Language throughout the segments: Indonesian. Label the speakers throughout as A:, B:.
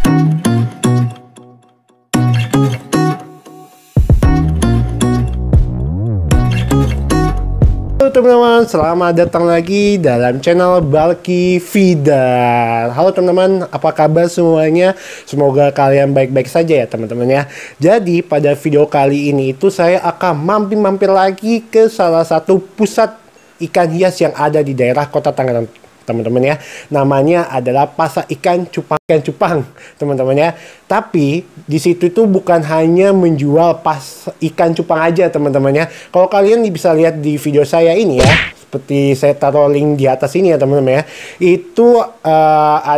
A: Halo teman-teman, selamat datang lagi dalam channel Balki Vida. Halo teman-teman, apa kabar semuanya? Semoga kalian baik-baik saja ya teman-teman ya. Jadi pada video kali ini itu saya akan mampir-mampir lagi ke salah satu pusat ikan hias yang ada di daerah Kota Tangerang teman-teman ya. Namanya adalah Pasar Ikan Cupang teman-teman ya. Tapi di situ tuh bukan hanya menjual ikan cupang aja teman-teman ya. Kalau kalian bisa lihat di video saya ini ya, seperti saya taruh link di atas ini ya teman-teman ya. Itu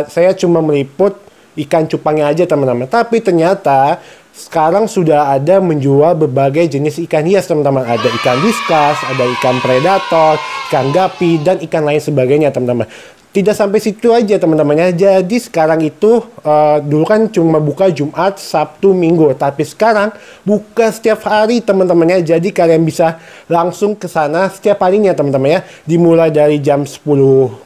A: saya cuma meliput ikan cupangnya aja teman-teman. Tapi ternyata sekarang sudah ada menjual berbagai jenis ikan hias teman-teman. Ada ikan diskus, ada ikan predator, ikan gapi, dan ikan lain sebagainya teman-teman. Tidak sampai situ aja teman-teman ya. Jadi sekarang itu dulu kan cuma buka Jumat, Sabtu, Minggu. Tapi sekarang buka setiap hari teman-teman ya. Jadi kalian bisa langsung ke sana setiap harinya teman-teman ya. Dimulai dari jam 10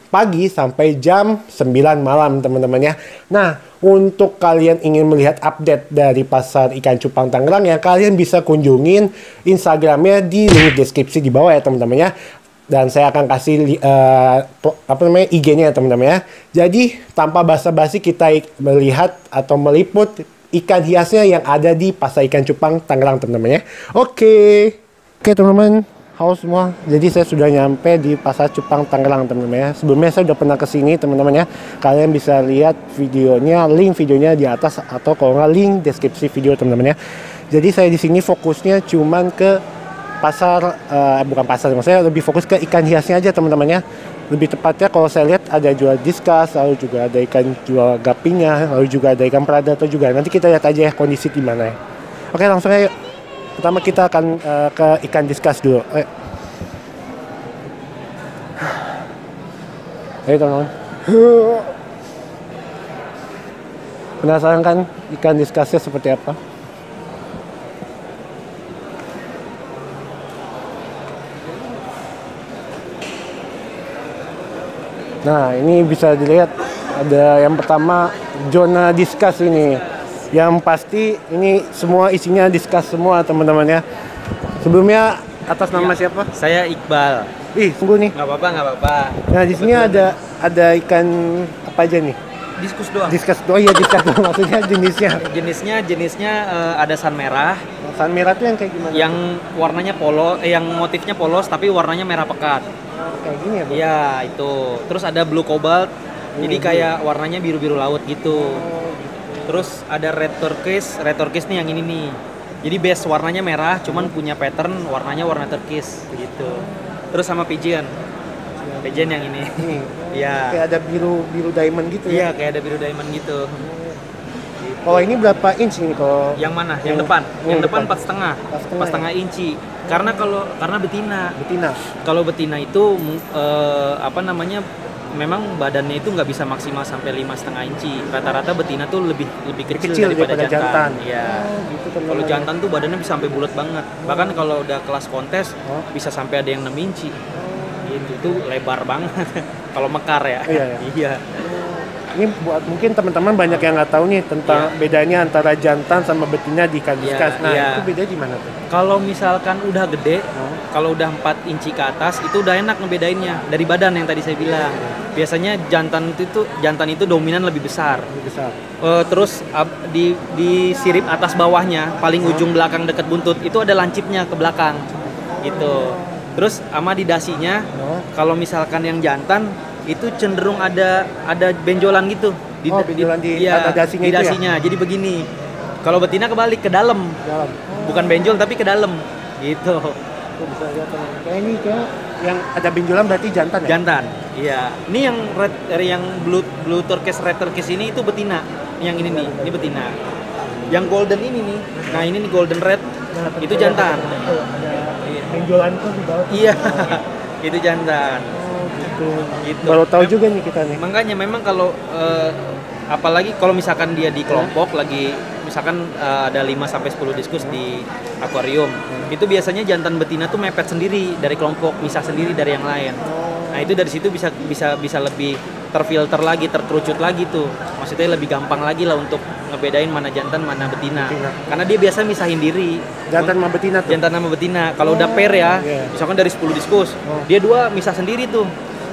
A: pagi sampai jam 9 malam teman-teman ya. Nah, untuk kalian ingin melihat update dari Pasar Ikan Cupang Tangerang ya, kalian bisa kunjungin Instagramnya di link deskripsi di bawah ya teman-teman ya. Dan saya akan kasih IG-nya ya teman-teman ya. Jadi tanpa basa-basi kita melihat atau meliput ikan hiasnya yang ada di Pasar Ikan Cupang Tangerang teman-teman ya. Oke teman-teman, halo semua. Jadi saya sudah nyampe di Pasar Cupang Tangerang teman-teman ya. Sebelumnya saya sudah pernah kesini teman-teman ya. Kalian bisa lihat videonya, link videonya di atas atau kalau nggak link deskripsi video teman-teman ya. Jadi saya di sini fokusnya cuman ke pasar, bukan pasar, maksudnya lebih fokus ke ikan hiasnya aja teman-teman ya. Lebih tepatnya kalau saya lihat ada jual diskus, lalu juga ada ikan jual gapinya, lalu juga ada ikan predator juga. Nanti kita lihat aja ya kondisi di mana ya. Oke, langsung aja. Pertama kita akan ke ikan diskus dulu. Ayo teman-teman. Penasaran kan ikan diskusnya seperti apa? Nah, ini bisa dilihat ada yang pertama zona diskus ini. Yang pasti ini semua isinya diskus semua teman-teman ya. Sebelumnya atas nama siapa?
B: Saya Iqbal.
A: Ih, tunggu nih.
B: Nggak apa-apa.
A: Nah, di sini ada ikan apa aja nih?
B: Diskus doang.
A: Diskus doang ya, diskus doang. Maksudnya
B: Jenisnya ada san merah.
A: San merah tuh yang kayak gimana?
B: Yang warnanya yang motifnya polos tapi warnanya merah pekat.
A: Kayak gini ya, Bang?
B: Iya, itu. Terus ada blue cobalt. Jadi kayak warnanya biru-biru laut gitu. Terus ada red turquoise. Red turquoise nih yang ini nih. Jadi base warnanya merah, cuman punya pattern warnanya warna turquoise gitu. Terus sama pigeon. Pigeon yang ini. Iya.
A: Kayak ada biru diamond gitu ya?
B: Iya, kayak ada biru diamond gitu.
A: Kalau ini berapa inch nih kalau?
B: Yang mana? Yang depan. Yang depan 4,5
A: 4,5
B: inci. Karena betina. Kalau betina itu memang badannya itu nggak bisa maksimal sampai 5,5 inci. Rata-rata betina tuh lebih kecil daripada jantan. Iya.
A: Gitu,
B: kalau jantan tuh badannya bisa sampai bulat banget. Bahkan kalau udah kelas kontes bisa sampai ada yang 6 inci. Gitu tuh lebar banget. Kalau mekar ya. Iya.
A: Ini buat mungkin teman-teman banyak yang nggak tahu nih tentang bedanya antara jantan sama betina di ikan diskus. Nah, itu beda di mana tuh?
B: Kalau misalkan udah gede, kalau udah 4 inci ke atas itu udah enak ngebedainnya dari badan yang tadi saya bilang. Biasanya jantan itu dominan lebih besar. Terus di sirip atas bawahnya, paling ujung belakang dekat buntut itu ada lancipnya ke belakang. Gitu. Terus sama di dasinya, kalau misalkan yang jantan itu cenderung ada benjolan gitu
A: benjolan di dasinya,
B: di dasinya. Ya? Jadi begini, kalau betina kebalik ke dalam. Bukan benjol tapi ke dalam gitu.
A: Bisa lihat kayak ini yang ada benjolan berarti jantan ya?
B: Jantan, iya. Ini yang blue turquoise, red turquoise ini itu betina. Yang ini betina. Yang golden ini nih, nah ini nih golden red, itu jantan.
A: Ada benjolan tuh di bawah.
B: Iya, itu jantan.
A: Gitu. Baru tahu juga nih kita nih.
B: Makanya memang kalau apalagi kalau misalkan dia di kelompok lagi misalkan ada 5 sampai 10 diskus di akuarium. Itu biasanya jantan betina tuh mepet sendiri dari kelompok, misah sendiri dari yang lain. Nah, itu dari situ bisa lebih terfilter lagi, terkerucut lagi tuh. maksudnya lebih gampang lagi lah untuk ngebedain mana jantan mana betina. Karena dia biasa misahin diri.
A: Jantan sama betina tuh?
B: Jantan sama betina. Kalau udah pair ya, misalkan dari 10 diskus, dia 2 misah sendiri tuh.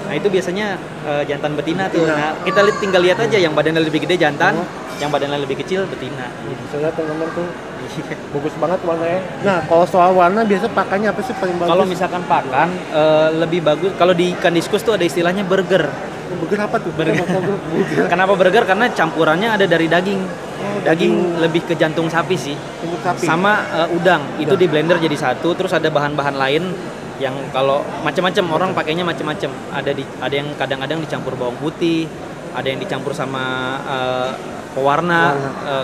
B: Nah itu biasanya jantan betina tuh. Nah kita tinggal lihat aja yang badannya lebih gede jantan, yang badannya lebih kecil betina.
A: Saya lihat teman-teman tuh bagus banget warnanya. Nah kalau soal warna biasa pakannya apa sih paling bagus?
B: Kalau misalkan pakan lebih bagus. Kalau di ikan diskus tuh ada istilahnya burger.
A: Burger apa tuh?
B: Kenapa burger? Karena campurannya ada dari daging. Daging lebih ke jantung sapi sih.
A: Sapi.
B: Sama udang. Itu di blender jadi satu. Terus ada bahan-bahan lain yang kalau macam-macam orang pakainya macam-macam. Ada yang kadang-kadang dicampur bawang putih, ada yang dicampur sama pewarna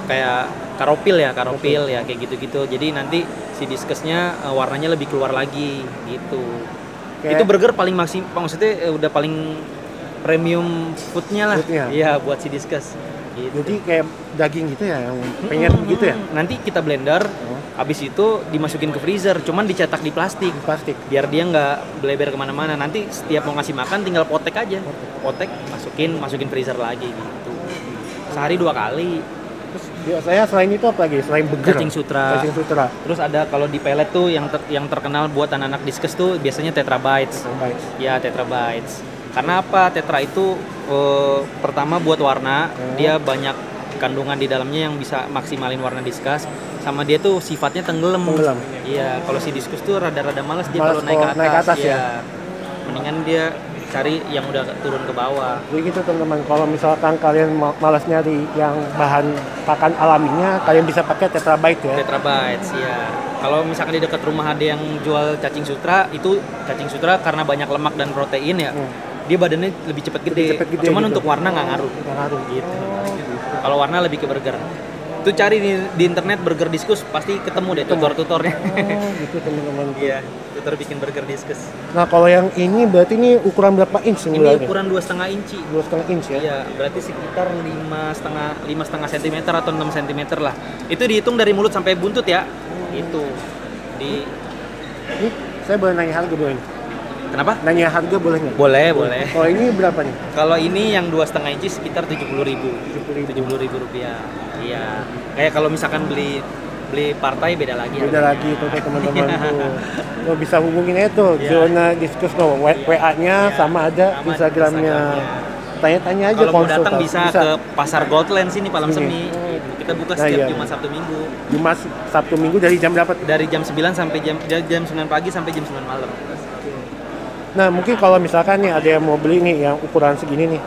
B: kayak karopil ya kayak gitu-gitu. Jadi nanti si diskusnya warnanya lebih keluar lagi gitu. Itu burger paling maksudnya udah paling premium foodnya lah. Iya buat si diskus. Gitu.
A: Jadi kayak daging gitu ya, yang pengen gitu ya?
B: Nanti kita blender, habis itu dimasukin ke freezer, cuman dicetak di plastik. Biar dia nggak bleber kemana-mana. Nanti setiap mau ngasih makan tinggal potek aja. Potek, masukin freezer lagi gitu. Sehari 2 kali.
A: Terus biasanya selain itu apa lagi? Selain burger?
B: Cacing sutra. Terus ada kalau di pelet tuh yang terkenal buat anak-anak diskus tuh biasanya Tetra Bites. Ya Tetra Bites. Karena apa? Tetra itu pertama buat warna, dia banyak kandungan di dalamnya yang bisa maksimalin warna diskus. Sama dia tuh sifatnya tenggelam. Iya, kalau si diskus tuh rada-rada malas dia kalau naik ke atas ya. Mendingan dia cari yang udah turun ke bawah.
A: Jadi gitu teman-teman, kalau misalkan kalian malas nyari yang bahan pakan alaminya, kalian bisa pakai Tetra Bites ya.
B: Tetra Bites ya. Kalau misalkan di dekat rumah ada yang jual cacing sutra, itu cacing sutra karena banyak lemak dan protein ya. Dia badannya lebih cepat gede. Cuman gitu. Untuk warna nggak ngaruh. Gitu. Kalau warna lebih ke burger. Itu cari di internet burger diskus pasti ketemu deh tutor-tutornya.
A: Gitu teman-teman.
B: Iya, tutor bikin burger diskus.
A: Nah kalau yang ini berarti ini ukuran berapa inch?
B: Ini ukuran 2,5 inci.
A: 2,5 inch ya?
B: Iya, berarti sekitar 5,5 cm atau 6 cm lah. Itu dihitung dari mulut sampai buntut ya. Itu. Ini saya boleh nanya harga boleh? Kenapa?
A: Nanya harga boleh nggak?
B: Boleh.
A: Kalau ini berapa nih?
B: Kalau ini yang 2,5 inci sekitar 70.000 rupiah. Iya. Kayak kalau misalkan beli partai beda lagi.
A: Beda lagi tuh teman-teman tuh. Lo bisa hubungin aja tuh Zona Diskus tuh WA-nya sama ada Instagramnya. Tanya-tanya aja.
B: Kalau mau datang bisa ke Pasar Goldland sini Palang Semi. Kita buka setiap Jumat Sabtu Minggu.
A: Jumat Sabtu Minggu dari jam berapa?
B: Dari jam 9 sampai jam 9 pagi sampai jam 9 malam.
A: Nah mungkin kalau misalkan nih ada yang mau beli nih yang ukuran segini nih,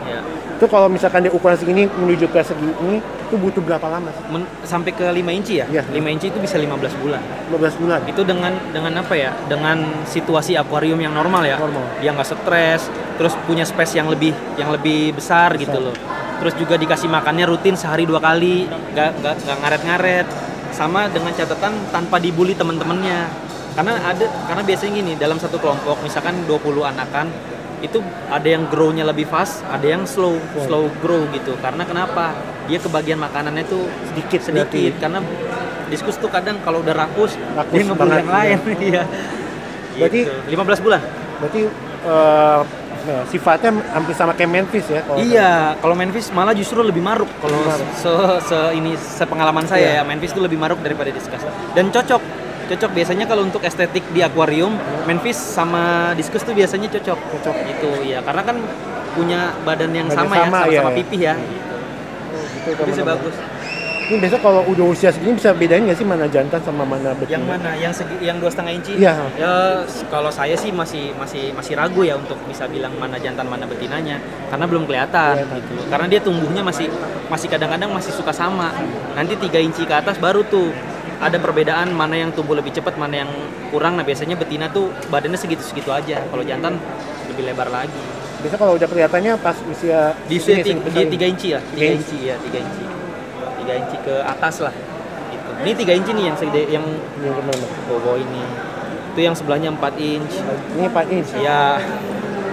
A: itu kalau misalkan dia ukuran segini menuju ke segini itu butuh berapa lama sih?
B: Sampai ke 5 inci ya? 5 inci itu bisa 15 bulan.
A: 15 bulan?
B: Itu dengan apa ya? Dengan situasi akuarium yang normal ya. Dia nggak stres, terus punya space yang lebih besar gitu loh. Terus juga dikasih makannya rutin sehari 2 kali, nggak ngaret-ngaret. Sama dengan catatan tanpa dibully teman-temannya. Karena biasanya gini, dalam satu kelompok misalkan 20 anakan itu ada yang grow-nya lebih fast, ada yang slow grow gitu. Karena kenapa? Dia kebagian makanannya tuh sedikit karena diskus tuh kadang kalau udah rakus dia ngebully yang lain. Iya.
A: Berarti
B: gitu. 15 bulan.
A: Berarti sifatnya hampir sama kayak Memphis ya?
B: Kalau Memphis malah justru lebih maruk. Kalau sepengalaman saya ya, Memphis itu lebih maruk daripada diskus. Dan cocok biasanya kalau untuk estetik di akuarium, Memphis sama diskus tuh biasanya cocok gitu ya, karena kan punya badan yang sama pipih ya. Gitu. Bisa bagus.
A: Ini biasa kalau udah usia segini bisa bedain nggak sih mana jantan sama mana betina?
B: Yang mana? Yang 2,5 inci?
A: Iya.
B: Ya kalau saya sih masih ragu ya untuk bisa bilang mana jantan mana betinanya, karena belum kelihatan gitu. Karena dia tumbuhnya masih kadang-kadang masih suka sama. Nanti 3 inci ke atas baru tuh ada perbedaan mana yang tumbuh lebih cepat, mana yang kurang. Nah biasanya betina tuh badannya segitu-segitu aja. Kalau jantan lebih lebar lagi. Biasa
A: kalau udah kelihatannya pas usia
B: di 3 inci ya, 3 inci ya, 3 inci ke atas lah. Gitu. Ini 3 inci nih yang segede yang bobo ini. Itu yang sebelahnya 4 inch.
A: Ini 4 inch.
B: Iya.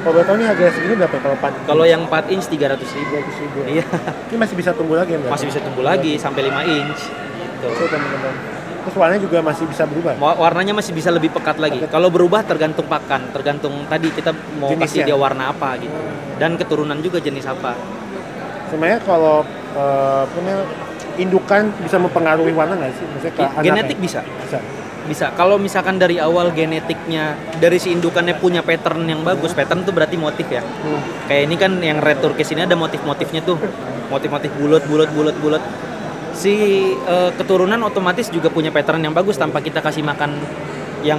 A: Kalau betul nih harga segini berapa kalau 4?
B: Kalau yang 4 inch 300.000. Iya.
A: Ini masih bisa tumbuh lagi ya?
B: Masih bisa tumbuh lagi sampai 5 inch.
A: Gitu. Teman-teman. Terus warnanya juga masih bisa berubah?
B: Warnanya masih bisa lebih pekat lagi. Kalau berubah tergantung pakan, tergantung tadi kita mau jenisnya, kasih dia warna apa gitu. Dan keturunan juga jenis apa.
A: Sebenarnya kalau apa namanya, indukan bisa mempengaruhi warna nggak sih? Maksudnya ke anaknya?
B: Genetik bisa. Bisa. Kalau misalkan dari awal genetiknya dari si indukannya punya pattern yang bagus, pattern tuh berarti motif ya. Kayak ini kan yang red turquoise ini ada motif-motifnya tuh. Motif-motif bulat. Si keturunan otomatis juga punya pattern yang bagus tanpa kita kasih makan yang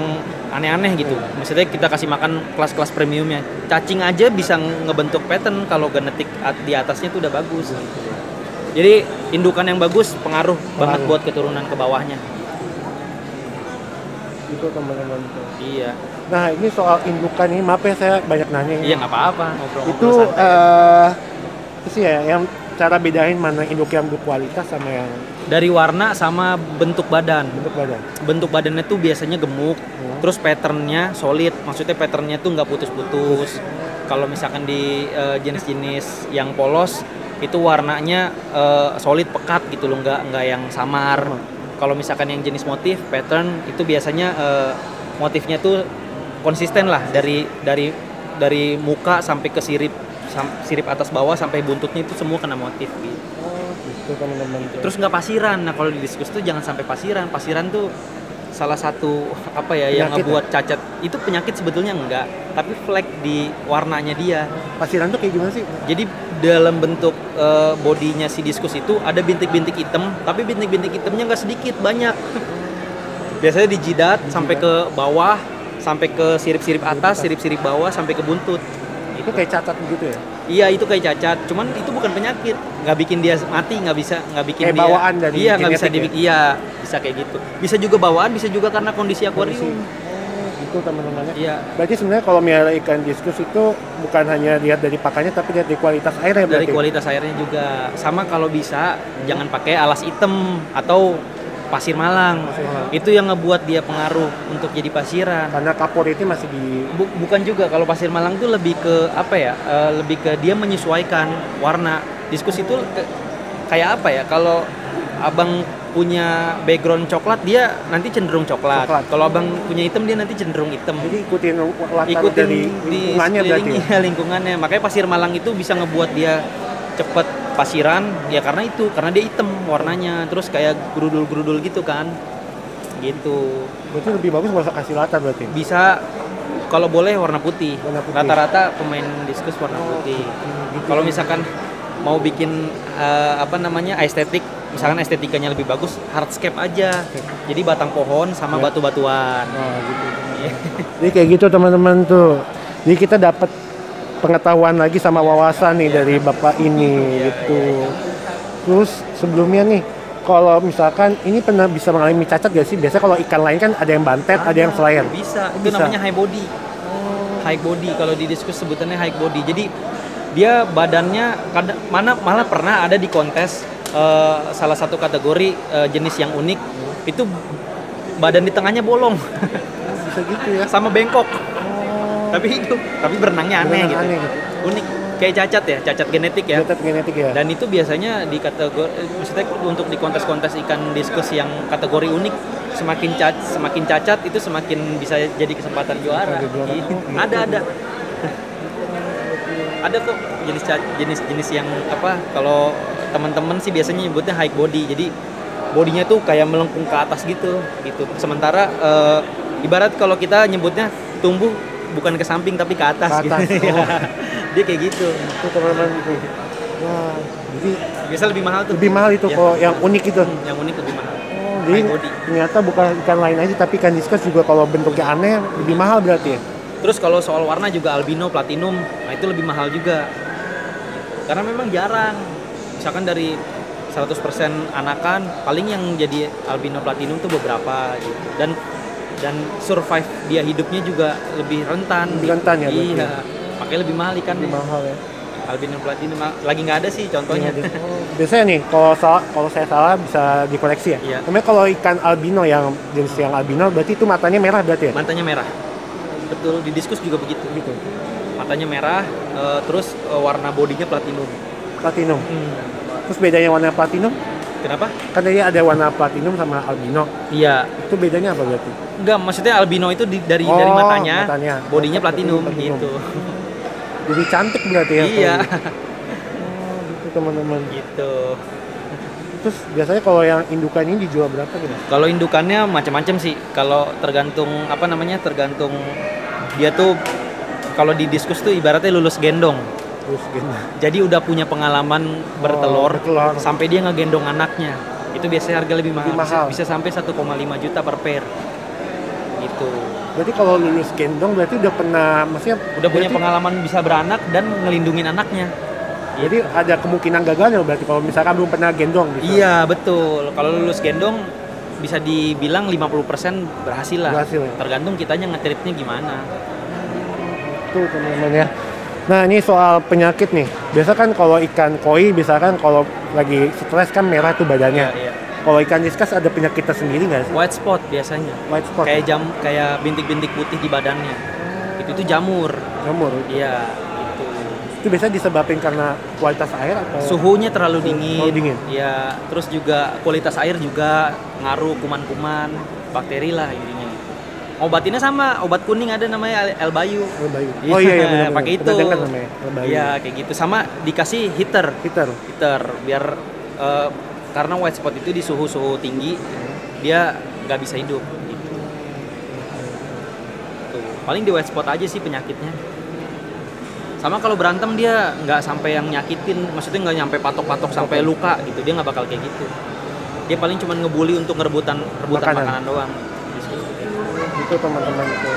B: aneh-aneh gitu. Maksudnya kita kasih makan kelas-kelas premiumnya. Cacing aja bisa ngebentuk pattern kalau genetik di atasnya tuh udah bagus. Jadi indukan yang bagus pengaruh banget buat keturunan ke bawahnya.
A: Itu teman-teman tuh.
B: Iya.
A: Nah ini soal indukan ini, maaf ya saya banyak nanya.
B: Iya nggak apa-apa ngobrol-ngobrol
A: Itu
B: santai.
A: itu sih ya yang cara bedain mana induk yang berkualitas sama yang
B: Dari warna sama bentuk badan.
A: bentuk badan.
B: Bentuk badannya tuh biasanya gemuk, terus patternnya solid. Maksudnya patternnya tuh nggak putus-putus. Kalau misalkan di jenis-jenis yang polos itu warnanya solid pekat gitu loh, nggak yang samar. Kalau misalkan yang jenis motif pattern itu biasanya motifnya tuh konsisten lah dari muka sampai ke sirip atas bawah sampai buntutnya itu semua kena motif gitu.
A: Gitu teman-teman.
B: Terus nggak pasiran. Nah kalau di diskus tuh jangan sampai pasiran. Pasiran tuh salah satu apa ya yang
A: Penyakit
B: ngebuat cacat. Itu penyakit sebetulnya enggak, tapi flek di warnanya dia.
A: Pasiran tuh kayak gimana sih?
B: Jadi dalam bentuk bodinya si diskus itu ada bintik-bintik hitam, tapi bintik-bintik hitamnya nggak sedikit, banyak. Biasanya di jidat sampai ke bawah, sampai ke sirip-sirip atas, sirip-sirip bawah, sampai ke buntut.
A: Itu kayak cacat gitu ya?
B: Iya itu kayak cacat, cuman itu bukan penyakit, nggak bikin dia mati, nggak bikin
A: kayak
B: dia
A: bawaan dari
B: iya nggak bisa
A: genetik ya?
B: iya bisa kayak gitu, bisa juga bawaan, bisa juga karena kondisi akuarium.
A: Itu teman-temannya.
B: Iya.
A: Berarti sebenarnya kalau melihara ikan diskus itu bukan hanya lihat dari pakannya tapi lihat dari kualitas airnya
B: Dari
A: berarti.
B: kualitas airnya juga sama, kalau bisa jangan pakai alas hitam atau pasir malang. Itu yang ngebuat dia pengaruh untuk jadi pasiran.
A: Karena kapur itu masih di
B: Bukan juga, kalau pasir malang tuh lebih ke apa ya? Lebih ke dia menyesuaikan warna. Diskus itu kayak apa ya? Kalau abang punya background coklat, dia nanti cenderung coklat. Kalau abang punya hitam, dia nanti cenderung hitam.
A: jadi ikutin latar
B: Ikutin
A: dari
B: di
A: lingkungannya berarti.
B: sekelilingnya, lingkungannya. Makanya pasir malang itu bisa ngebuat dia cepet pasiran ya karena dia hitam warnanya, terus kayak gerudul-gerudul gitu kan. Gitu.
A: Berarti lebih bagus nggak usah kasih latar berarti.
B: Bisa kalau boleh warna putih.
A: Warna putih.
B: Rata-rata pemain diskus warna putih. Kalau misalkan mau bikin estetik, misalkan estetikanya lebih bagus, hardscape aja. Jadi batang pohon sama batu-batuan.
A: Nah, gitu. Jadi kayak gitu teman-teman tuh. Jadi kita dapat pengetahuan lagi sama wawasan nih dari Bapak ini gitu. Terus sebelumnya nih, kalau misalkan ini pernah bisa mengalami cacat gak sih? Biasanya kalau ikan lain kan ada yang bantet, ada yang selayer.
B: Bisa. Itu namanya high body. High body kalau di diskus sebutannya high body. Jadi dia badannya malah pernah ada di kontes salah satu kategori jenis yang unik itu badan di tengahnya bolong.
A: Bisa gitu ya.
B: Sama bengkok. Tapi berenangnya aneh gitu. Unik, kayak cacat ya, cacat genetik ya.
A: Cacat genetik ya.
B: Dan itu biasanya di kategori, maksudnya untuk di kontes-kontes ikan diskus yang kategori unik, semakin cacat itu semakin bisa jadi kesempatan juara. Gitu. Ada. Ada kok jenis yang apa? Kalau teman-teman sih biasanya nyebutnya high body. Jadi bodinya tuh kayak melengkung ke atas gitu. Sementara ibarat kalau kita nyebutnya tumbuh bukan ke samping tapi ke atas.
A: Ke atas.
B: Gitu. Dia kayak gitu.
A: Itu teman-teman gitu. Wah, jadi
B: Biasa lebih mahal tuh.
A: lebih mahal itu
B: Ya.
A: kalau yang unik itu.
B: Yang unik lebih mahal.
A: Jadi
B: High body.
A: ternyata bukan ikan lain aja tapi ikan diskus juga kalau bentuknya aneh lebih mahal berarti ya.
B: Terus kalau soal warna juga albino, platinum, nah itu lebih mahal juga. Karena memang jarang. Misalkan dari 100% anakan, paling yang jadi albino platinum tuh beberapa gitu. Dan survive dia hidupnya juga lebih rentan.
A: Lebih rentan ya berarti.
B: Iya. Makanya lebih mahal ikannya.
A: Lebih mahal ya.
B: Albino platinum lagi nggak ada sih contohnya.
A: Biasanya nih kalau saya salah bisa dikoreksi ya.
B: Iya.
A: Namanya kalau ikan albino yang jenis yang albino berarti itu matanya merah berarti ya?
B: Matanya merah. Betul, di diskus juga begitu.
A: Gitu.
B: Matanya merah, terus warna bodinya platinum.
A: Platinum. Terus bedanya warna platinum?
B: Kenapa?
A: Kan tadi ada warna platinum sama albino.
B: Iya.
A: Itu bedanya apa berarti?
B: Enggak, maksudnya albino itu dari matanya,
A: matanya.
B: bodinya platinum
A: Platinum.
B: gitu.
A: Jadi cantik berarti ya?
B: Iya.
A: Gitu teman-teman.
B: Gitu.
A: Terus biasanya kalau yang indukan ini dijual berapa gitu?
B: Kalau indukannya macam-macam sih. Kalau tergantung tergantung dia tuh kalau di diskus tuh ibaratnya lulus gendong.
A: Terus gitu.
B: Jadi udah punya pengalaman bertelur,
A: bertelur.
B: sampai dia ngegendong anaknya. Itu biasanya harga lebih mahal.
A: Lebih mahal.
B: Bisa sampai 1,5 juta per pair. Gitu.
A: Berarti kalau lulus gendong berarti udah pernah, maksudnya
B: Udah punya pengalaman bisa beranak dan ngelindungin anaknya.
A: Jadi ada kemungkinan gagalnya berarti kalau misalkan belum pernah gendong gitu.
B: Iya, betul. Kalau lulus gendong bisa dibilang 50% berhasil lah.
A: Berhasil ya?
B: Tergantung kitanya nge-treatnya gimana.
A: Tuh teman-teman ya. Nah ini soal penyakit nih. Biasa kan kalau ikan koi misalkan kalau lagi stres kan merah tuh badannya.
B: Iya.
A: Kalau ikan diskus ada penyakitnya sendiri nggak sih?
B: White spot biasanya.
A: White spot.
B: Kayak bintik-bintik putih di badannya. Itu jamur.
A: Jamur.
B: Iya, itu.
A: Itu biasanya disebabkan karena kualitas air atau
B: Suhunya terlalu dingin.
A: Terlalu dingin.
B: Iya, terus juga kualitas air juga ngaruh kuman-kuman, bakteri lah intinya. Obatinnya sama, obat kuning ada namanya Elbayu.
A: Elbayu. Oh iya benar.
B: Pakai itu.
A: Pernah dengar namanya Elbayu.
B: Iya, kayak gitu. Sama dikasih heater biar karena white spot itu di suhu tinggi dia nggak bisa hidup gitu. Tuh, paling di white spot aja sih penyakitnya. Sama kalau berantem dia nggak sampai yang nyakitin, maksudnya nggak nyampe patok-patok sampai luka gitu, dia nggak bakal kayak gitu. Dia paling cuma ngebully untuk rebutan makanan doang.
A: Itu teman-teman itu.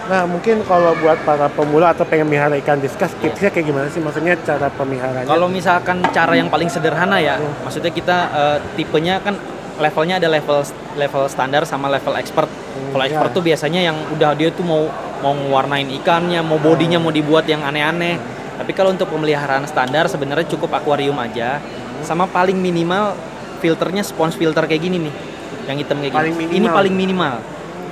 A: Nah mungkin kalau buat para pemula atau pengen melihara ikan diskus, tipsnya kayak gimana sih? Maksudnya cara pemeliharanya?
B: Kalau misalkan cara yang paling sederhana ya, maksudnya kita tipenya kan levelnya ada level standar sama level expert. Kalau expert tuh biasanya yang udah dia tuh mau mewarnain ikannya, mau bodinya mau dibuat yang aneh-aneh. Tapi kalau untuk pemeliharaan standar sebenarnya cukup akuarium aja, sama paling minimal filternya sponge filter kayak gini nih, yang hitam kayak gini. Ini paling minimal.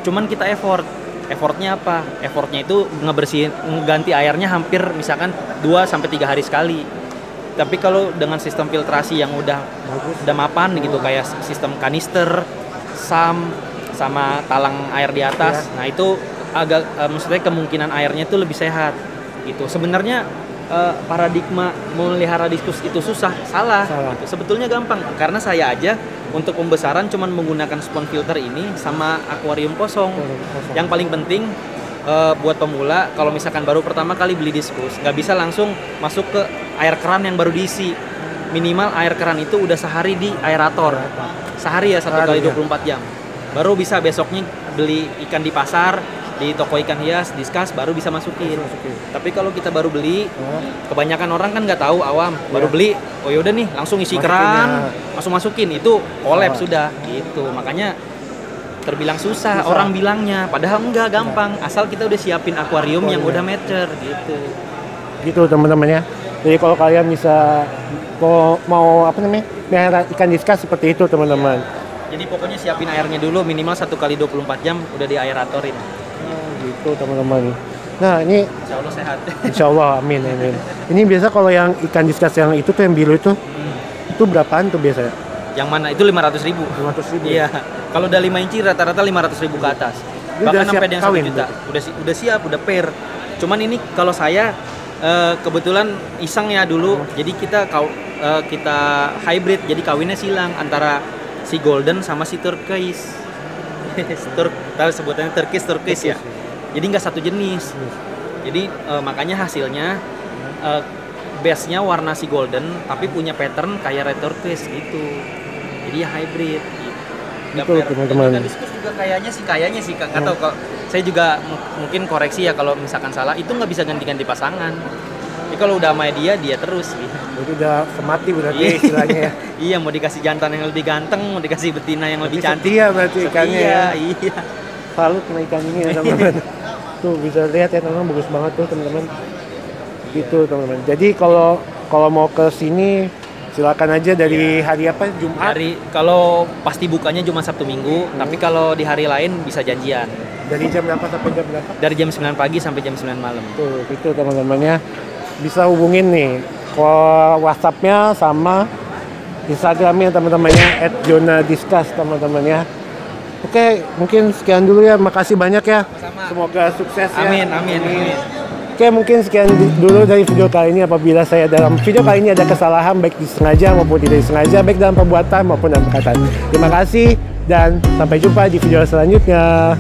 B: Cuman kita effortnya apa? Effortnya itu ngeganti airnya hampir misalkan 2-3 hari sekali. Tapi kalau dengan sistem filtrasi yang udah mapan gitu, kayak sistem kanister, sama talang air di atas, nah itu agak maksudnya kemungkinan airnya itu lebih sehat gitu. Sebenarnya paradigma memelihara diskus itu salah. Gitu. Sebetulnya gampang, karena saya aja untuk pembesaran cuman menggunakan sponge filter ini sama akuarium kosong. Yang paling penting buat pemula, kalau misalkan baru pertama kali beli diskus, nggak bisa langsung masuk ke air keran yang baru diisi. Minimal air keran itu udah sehari di aerator. Sehari ya, 1 kali 24 jam. Baru bisa besoknya beli ikan di pasar, di toko ikan hias, diskus, baru bisa masukin. Tapi kalau kita baru beli, kebanyakan orang kan nggak tahu, awam, baru beli, oh yaudah nih langsung isi keran, langsung masukin, itu collab sudah gitu. Makanya terbilang susah orang bilangnya, padahal enggak, gampang, asal kita udah siapin akuarium yang udah mature gitu.
A: Gitu teman-teman ya. Jadi kalau kalian bisa mau melihara ikan diskus seperti itu teman-teman.
B: Jadi pokoknya siapin airnya dulu, minimal 1 kali 24 jam udah di aeratorin.
A: Gitu teman-teman. Nah ini
B: Insya Allah sehat.
A: Insya Allah, amin. Ini biasa kalau yang ikan diskus yang itu tuh yang biru itu berapaan tuh biasanya?
B: Yang mana? Itu 500.000.
A: 500.000.
B: Iya. Kalau udah 5 inci rata-rata 500.000 ke atas. Bahkan sampai yang 1 juta. Udah siap, udah pair. Cuman ini kalau saya kebetulan iseng ya dulu. Jadi kita hybrid, jadi kawinnya silang antara si golden sama si turquoise. Tahu sebutannya turquoise ya. Jadi nggak satu jenis. Jadi makanya hasilnya base-nya warna si golden tapi punya pattern kayak red turquoise gitu. Jadi ya hybrid gitu.
A: Betul teman-teman.
B: Diskus juga kayaknya sih nggak tahu kok. Saya juga mungkin koreksi ya kalau misalkan salah, itu nggak bisa ganti-ganti pasangan. Jadi kalau udah sama dia terus gitu.
A: Itu udah semati berarti istilahnya ya.
B: Iya, mau dikasih jantan yang lebih ganteng, mau dikasih betina yang lebih cantik.
A: Setia berarti ikannya ya.
B: Iya.
A: Salut sama ikan ini ya teman-teman. Tuh bisa lihat ya teman-teman, bagus banget tuh teman-teman. Gitu teman-teman. Jadi kalau mau ke sini silakan aja dari hari apa? Jumat.
B: Kalau pasti bukanya cuma Sabtu Minggu, tapi kalau di hari lain bisa janjian.
A: Dari jam berapa sampai jam berapa?
B: Dari jam 9 pagi sampai jam 9 malam.
A: Tuh, itu teman-teman ya. Bisa hubungin nih ke WhatsApp-nya sama Instagram-nya teman-temannya @jonadiskus teman-teman ya. Oke, mungkin sekian dulu ya. Makasih banyak ya.
B: Sama.
A: Semoga sukses ya.
B: Amin.
A: Oke, mungkin sekian dulu dari video kali ini. Apabila saya dalam video kali ini ada kesalahan baik disengaja maupun tidak disengaja, baik dalam perbuatan maupun dalam perkataan. Terima kasih dan sampai jumpa di video selanjutnya.